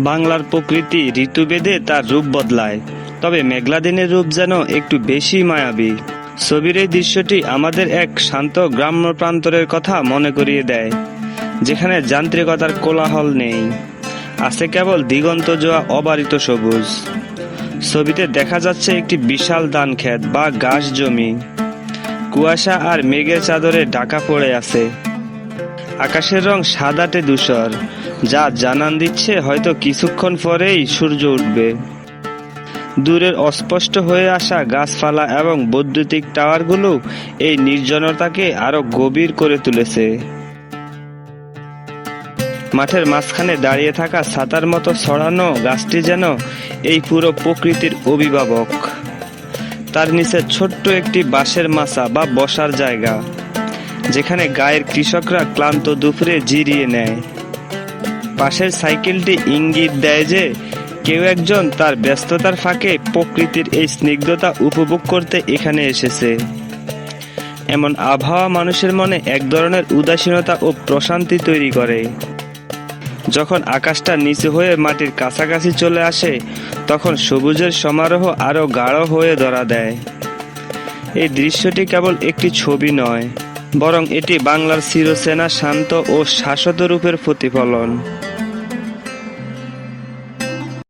বাংলার প্রকৃতি ঋতুভেদে তার রূপ বদলায়, তবে মেঘলা দিনের রূপ যেন একটু বেশি মায়াবী। ছবির এই দৃশ্যটি আমাদের এক শান্ত গ্রাম্য প্রান্তরের কথা মনে করিয়ে দেয়, যেখানে যান্ত্রিকতার কোলাহল নেই, আছে কেবল দিগন্ত জোয়া অবারিত সবুজ। ছবিতে দেখা যাচ্ছে একটি বিশাল ধান ক্ষেত বা ঘাস জমি, কুয়াশা আর মেঘের চাদরে ঢাকা পড়ে আছে। আকাশের রং সাদাটে ধূসর, যা জানান দিচ্ছে হয়তো কিছুক্ষণ পরেই সূর্য উঠবে। দূরের অস্পষ্ট হয়ে আসা গাছপালা এবং বৈদ্যুতিক টাওয়ারগুলো এই নির্জনতাকে আরো গভীর করে তুলেছে। মাঠের মাঝখানে দাঁড়িয়ে থাকা ছাতার মতো ছড়ানো গাছটি যেন এই পুরো প্রকৃতির অভিভাবক। তার নিচে ছোট্ট একটি বাঁশের মাচা বা বসার জায়গা, যেখানে গায়ের কৃষকরা ক্লান্ত দুপুরে জিরিয়ে নেয়। পাশের সাইকেলটি ইঙ্গিত দেয় যে কেউ একজন তার ব্যস্ততার ফাঁকে প্রকৃতির এই স্নিগ্ধতা উপভোগ করতে এখানে এসেছে। এমন আবহাওয়া মানুষের মনে এক ধরনের উদাসীনতা ও প্রশান্তি তৈরি করে। যখন আকাশটা নিচু হয়ে মাটির কাছাকাছি চলে আসে, তখন সবুজের সমারোহ আরো গাঢ় হয়ে ধরা দেয়। এই দৃশ্যটি কেবল একটি ছবি নয়, বরং এটি বাংলার চিরচেনা শান্ত ও শাশ্বত রূপের প্রতিফলন।